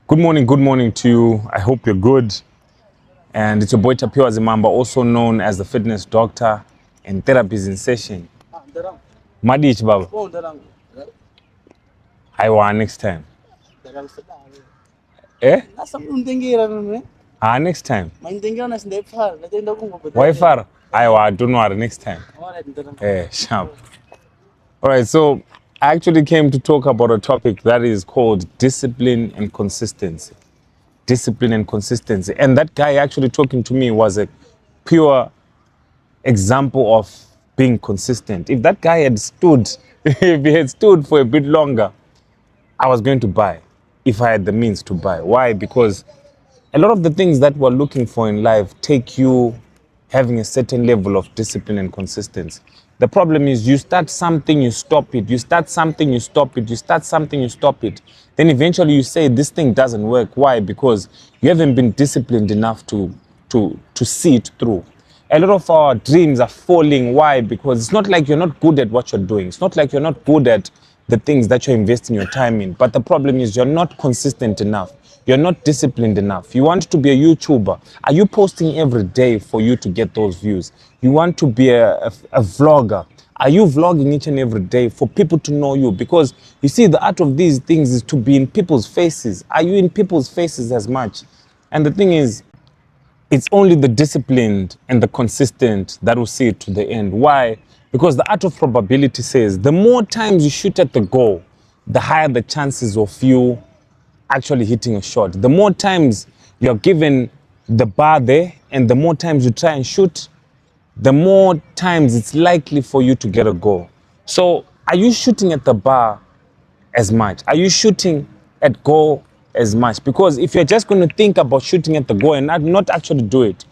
Good morning to you. I hope you're good. And it's your boy Tapio Azimamba, also known as the fitness doctor and therapist in session. Madich Baba. I want next time. Eh? Next time. Why far? I want don't know next time. Sharp. All right, so I actually came to talk about a topic that is called discipline and consistency. Discipline and consistency. And that guy actually talking to me was a pure example of being consistent. If that guy had stood, if he had stood for a bit longer, I was going to buy if I had the means to buy. Why? Because a lot of the things that we're looking for in life take you having a certain level of discipline and consistency. The problem is you start something, you stop it. You start something, you stop it. You start something, you stop it. Then eventually you say this thing doesn't work. Why? Because you haven't been disciplined enough to see it through. A lot of our dreams are falling. Why? Because it's not like you're not good at what you're doing. It's not like you're not good at the things that you're investing your time in. But the problem is you're not consistent enough. You're not disciplined enough. You want to be a YouTuber. Are you posting every day for you to get those views? You want to be a vlogger. Are you vlogging each and every day for people to know you? Because you see, the art of these things is to be in people's faces. Are you in people's faces as much? And the thing is, it's only the disciplined and the consistent that will see it to the end. Why? Because the art of probability says the more times you shoot at the goal, the higher the chances of you actually hitting a shot. The more times you're given the bar there and the more times you try and shoot, the more times it's likely for you to get a goal. So are you shooting at the bar as much? Are you shooting at goal as much? Because if you're just going to think about shooting at the goal and not actually do it,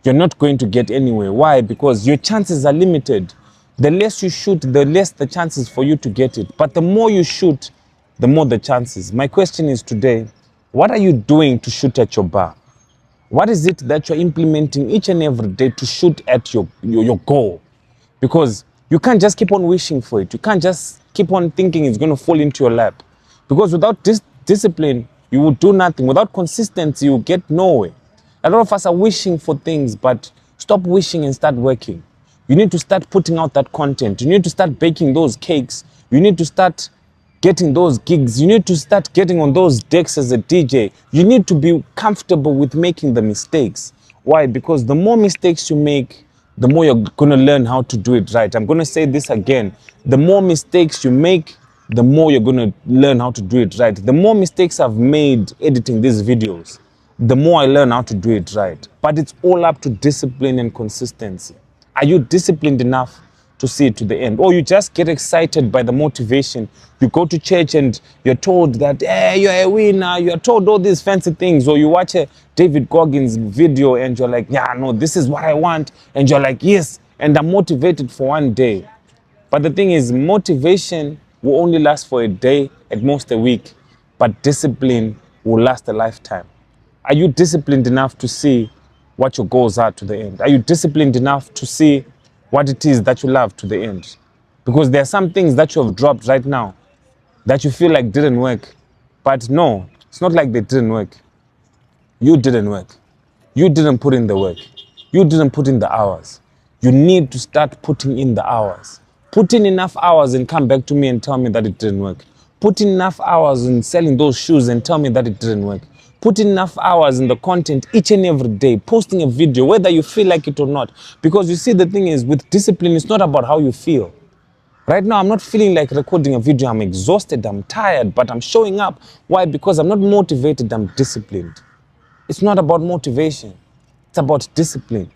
you're not going to get anywhere. Why? Because your chances are limited. The less you shoot, the less the chances for you to get it. But the more you shoot, the more the chances. My question is today, what are you doing to shoot at your bar? What is it that you're implementing each and every day to shoot at your goal? Because you can't just keep on wishing for it. You can't just keep on thinking it's going to fall into your lap. Because without discipline, you will do nothing. Without consistency, you get nowhere. A lot of us are wishing for things, but stop wishing and start working. You need to start putting out that content. You need to start baking those cakes. You need to start getting those gigs. You need to start getting on those decks as a DJ. You need to be comfortable with making the mistakes. Why? Because the more mistakes you make, the more you're going to learn how to do it right. I'm going to say this again. The more mistakes you make, the more you're going to learn how to do it right. The more mistakes I've made editing these videos, the more I learn how to do it right. But it's all up to discipline and consistency. Are you disciplined enough to see it to the end? Or you just get excited by the motivation. You go to church and you're told that, hey, you're a winner. You're told all these fancy things. Or you watch a David Goggins video and you're like, yeah, no, this is what I want. And you're like, yes, and I'm motivated for one day. But the thing is, motivation will only last for a day, at most a week. But discipline will last a lifetime. Are you disciplined enough to see what your goals are to the end? Are you disciplined enough to see what it is that you love to the end? Because there are some things that you have dropped right now that you feel like didn't work. But no, it's not like they didn't work. You didn't work. You didn't put in the work. You didn't put in the hours. You need to start putting in the hours. Put in enough hours and come back to me and tell me that it didn't work. Put in enough hours in selling those shoes and tell me that it didn't work. Put in enough hours in the content each and every day, posting a video, whether you feel like it or not. Because you see, the thing is, with discipline, it's not about how you feel. Right now, I'm not feeling like recording a video. I'm exhausted, I'm tired, but I'm showing up. Why? Because I'm not motivated, I'm disciplined. It's not about motivation. It's about discipline.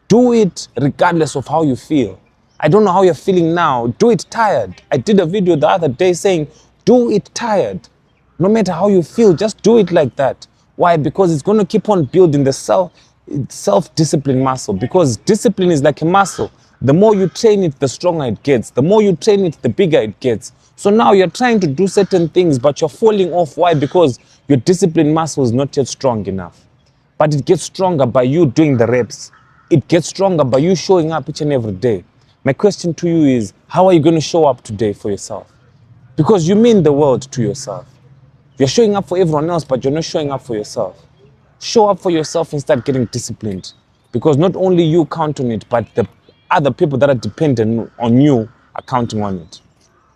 Do it regardless of how you feel. I don't know how you're feeling now. Do it tired. I did a video the other day saying, do it tired. No matter how you feel, just do it like that. Why? Because it's going to keep on building the self-discipline muscle. Because discipline is like a muscle. The more you train it, the stronger it gets. The more you train it, the bigger it gets. So now you're trying to do certain things, but you're falling off. Why? Because your discipline muscle is not yet strong enough. But it gets stronger by you doing the reps. It gets stronger by you showing up each and every day. My question to you is, how are you going to show up today for yourself? Because you mean the world to yourself. You're showing up for everyone else, but you're not showing up for yourself. Show up for yourself and start getting disciplined. Because not only you count on it, but the other people that are dependent on you are counting on it.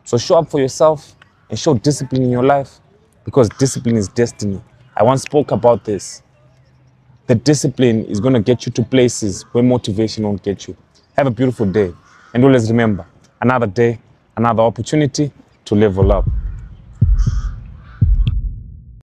So show up for yourself and show discipline in your life, because discipline is destiny. I once spoke about this. The discipline is going to get you to places where motivation won't get you. Have a beautiful day. And always remember, another day, another opportunity to level up.